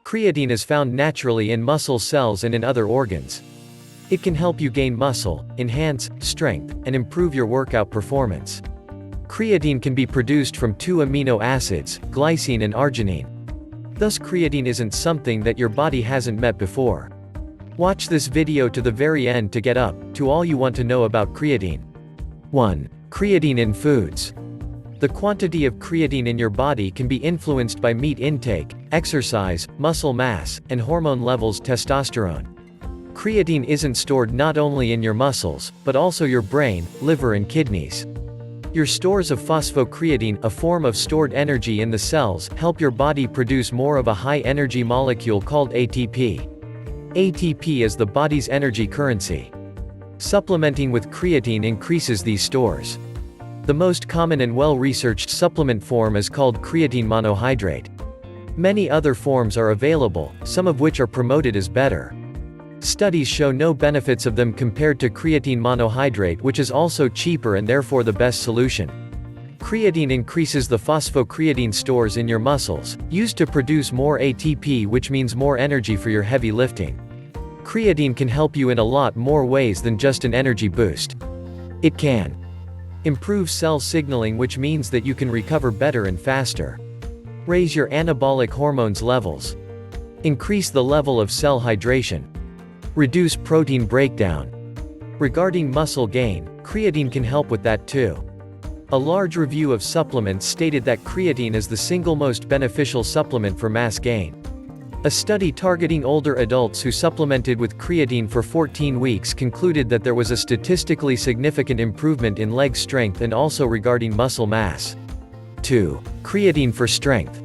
Creatine is found naturally in muscle cells and in other organs. It can help you gain muscle, enhance strength, and improve your workout performance. Creatine can be produced from two amino acids, glycine and arginine. Thus creatine isn't something that your body hasn't met before. Watch this video to the very end to get up to all you want to know about creatine. 1. Creatine in foods. The quantity of creatine in your body can be influenced by meat intake, exercise, muscle mass, and hormone levels testosterone. Creatine isn't stored not only in your muscles, but also your brain, liver and kidneys. Your stores of phosphocreatine, a form of stored energy in the cells, help your body produce more of a high-energy molecule called ATP. ATP is the body's energy currency. Supplementing with creatine increases these stores. The most common and well-researched supplement form is called creatine monohydrate. Many other forms are available, some of which are promoted as better. Studies show no benefits of them compared to creatine monohydrate, which is also cheaper and therefore the best solution. Creatine increases the phosphocreatine stores in your muscles, used to produce more ATP, which means more energy for your heavy lifting. Creatine can help you in a lot more ways than just an energy boost. It can improve cell signaling, which means that you can recover better and faster. Raise your anabolic hormones levels. Increase the level of cell hydration. Reduce protein breakdown. Regarding muscle gain, creatine can help with that too. A large review of supplements stated that creatine is the single most beneficial supplement for mass gain. A study targeting older adults who supplemented with creatine for 14 weeks concluded that there was a statistically significant improvement in leg strength and also regarding muscle mass. 2. Creatine for strength.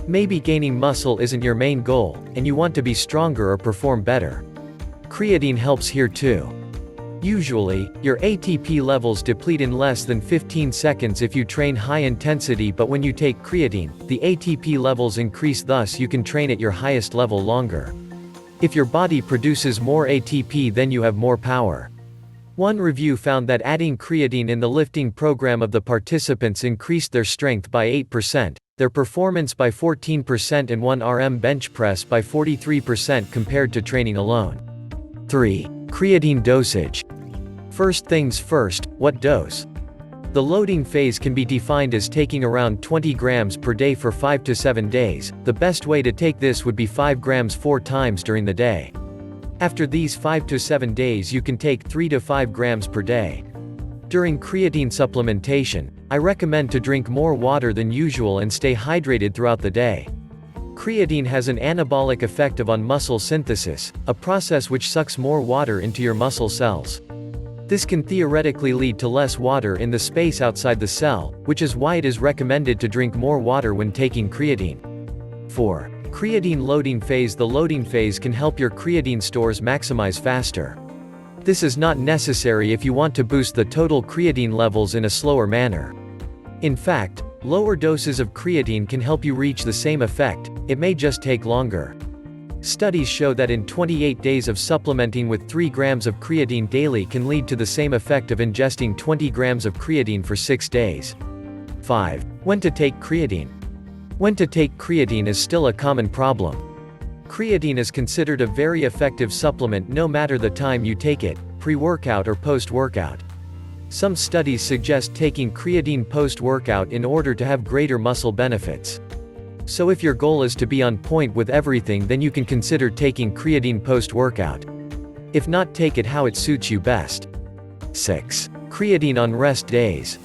Maybe gaining muscle isn't your main goal, and you want to be stronger or perform better. Creatine helps here too. Usually, your ATP levels deplete in less than 15 seconds if you train high intensity, but when you take creatine, the ATP levels increase, thus you can train at your highest level longer. If your body produces more ATP, then you have more power. One review found that adding creatine in the lifting program of the participants increased their strength by 8%, their performance by 14% and 1 RM bench press by 43% compared to training alone. 3. Creatine dosage. First things first, what dose? The loading phase can be defined as taking around 20 grams per day for 5 to 7 days. The best way to take this would be 5 grams 4 times during the day. After these 5 to 7 days, you can take 3 to 5 grams per day. During creatine supplementation, I recommend to drink more water than usual and stay hydrated throughout the day. Creatine has an anabolic effect on muscle synthesis, a process which sucks more water into your muscle cells. This can theoretically lead to less water in the space outside the cell, which is why it is recommended to drink more water when taking creatine. 4. Creatine loading phase. The loading phase can help your creatine stores maximize faster. This is not necessary if you want to boost the total creatine levels in a slower manner. In fact, lower doses of creatine can help you reach the same effect, it may just take longer. Studies show that in 28 days of supplementing with 3 grams of creatine daily can lead to the same effect of ingesting 20 grams of creatine for 6 days. 5. When to take creatine. When to take creatine is still a common problem. Creatine is considered a very effective supplement no matter the time you take it, pre-workout or post-workout. Some studies suggest taking creatine post-workout in order to have greater muscle benefits. So if your goal is to be on point with everything, then you can consider taking creatine post-workout. If not, take it how it suits you best. 6. Creatine on rest days.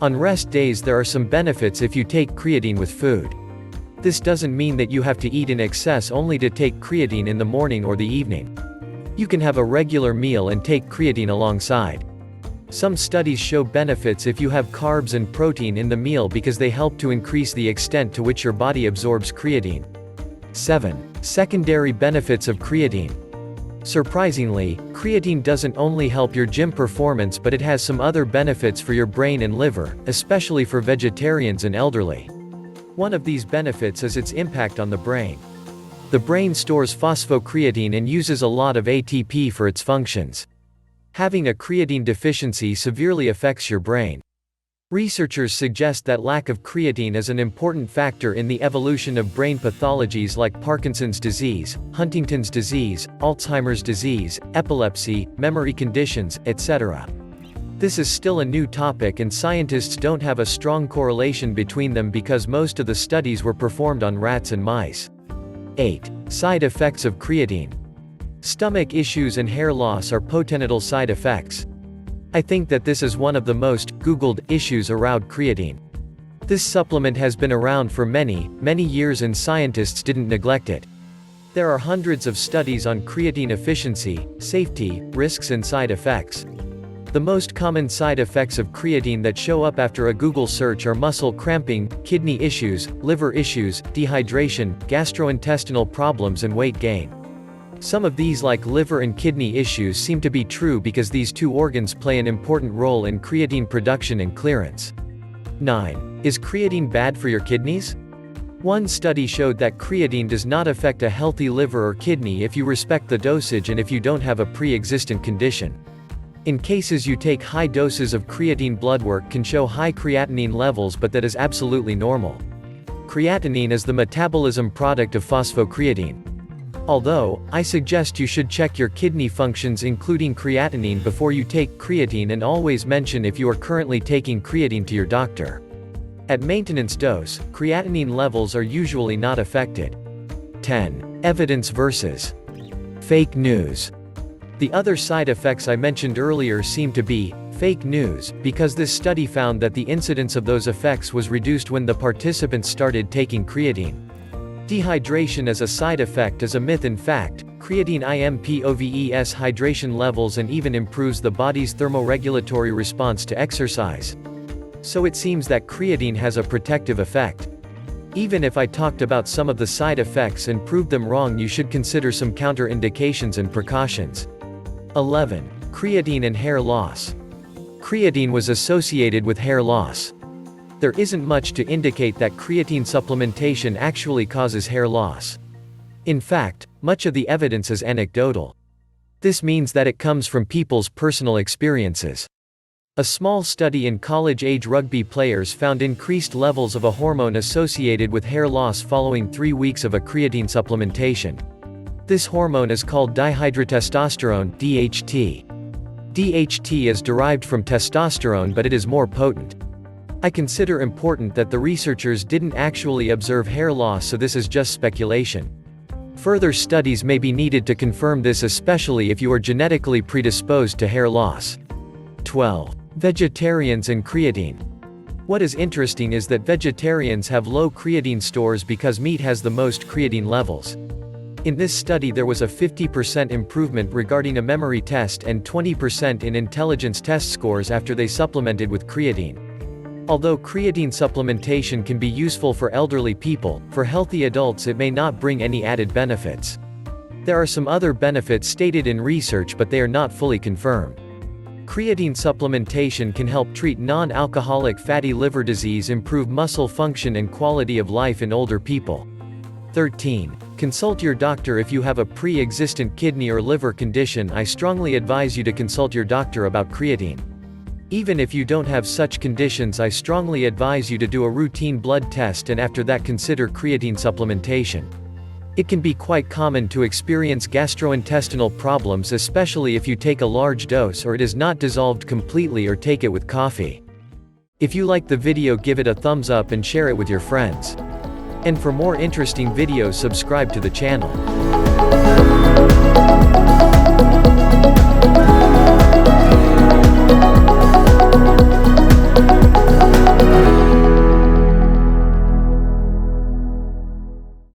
On rest days there are some benefits if you take creatine with food. This doesn't mean that you have to eat in excess only to take creatine in the morning or the evening. You can have a regular meal and take creatine alongside. Some studies show benefits if you have carbs and protein in the meal because they help to increase the extent to which your body absorbs creatine. 7. Secondary benefits of creatine. Surprisingly, creatine doesn't only help your gym performance, but it has some other benefits for your brain and liver, especially for vegetarians and elderly. One of these benefits is its impact on the brain. The brain stores phosphocreatine and uses a lot of ATP for its functions. Having a creatine deficiency severely affects your brain. Researchers suggest that lack of creatine is an important factor in the evolution of brain pathologies like Parkinson's disease, Huntington's disease, Alzheimer's disease, epilepsy, memory conditions, etc. This is still a new topic and scientists don't have a strong correlation between them because most of the studies were performed on rats and mice. 8. Side effects of creatine. Stomach issues and hair loss are potential side effects. I think that this is one of the most Googled issues around creatine. This supplement has been around for many years and scientists didn't neglect it. There are hundreds of studies on creatine efficiency, safety, risks and side effects. The most common side effects of creatine that show up after a Google search are muscle cramping, kidney issues, liver issues, dehydration, gastrointestinal problems and weight gain. Some of these like liver and kidney issues seem to be true because these two organs play an important role in creatine production and clearance. 9. Is creatine bad for your kidneys? One study showed that creatine does not affect a healthy liver or kidney if you respect the dosage and if you don't have a pre-existent condition. In cases you take high doses of creatine, blood work can show high creatinine levels, but that is absolutely normal. Creatinine is the metabolism product of phosphocreatine. Although, I suggest you should check your kidney functions including creatinine before you take creatine and always mention if you are currently taking creatine to your doctor. At maintenance dose, creatinine levels are usually not affected. 10. Evidence versus fake news. The other side effects I mentioned earlier seem to be fake news, because this study found that the incidence of those effects was reduced when the participants started taking creatine. Dehydration as a side effect is a myth. In fact, creatine improves hydration levels and even improves the body's thermoregulatory response to exercise. So it seems that creatine has a protective effect. Even if I talked about some of the side effects and proved them wrong, you should consider some counterindications and precautions. 11. Creatine and hair loss. Creatine was associated with hair loss. There isn't much to indicate that creatine supplementation actually causes hair loss. In fact, much of the evidence is anecdotal. This means that it comes from people's personal experiences. A small study in college-age rugby players found increased levels of a hormone associated with hair loss following 3 weeks of a creatine supplementation. This hormone is called dihydrotestosterone, DHT. DHT is derived from testosterone, but it is more potent. I consider important that the researchers didn't actually observe hair loss, so this is just speculation. Further studies may be needed to confirm this, especially if you are genetically predisposed to hair loss. 12. Vegetarians and creatine. What is interesting is that vegetarians have low creatine stores because meat has the most creatine levels. In this study there was a 50% improvement regarding a memory test and 20% in intelligence test scores after they supplemented with creatine. Although creatine supplementation can be useful for elderly people, for healthy adults it may not bring any added benefits. There are some other benefits stated in research, but they are not fully confirmed. Creatine supplementation can help treat non-alcoholic fatty liver disease, improve muscle function and quality of life in older people. 13. Consult your doctor if you have a pre-existent kidney or liver condition. I strongly advise you to consult your doctor about creatine. Even if you don't have such conditions, I strongly advise you to do a routine blood test and after that consider creatine supplementation. It can be quite common to experience gastrointestinal problems, especially if you take a large dose or it is not dissolved completely or take it with coffee. If you like the video, give it a thumbs up and share it with your friends. And for more interesting videos, subscribe to the channel.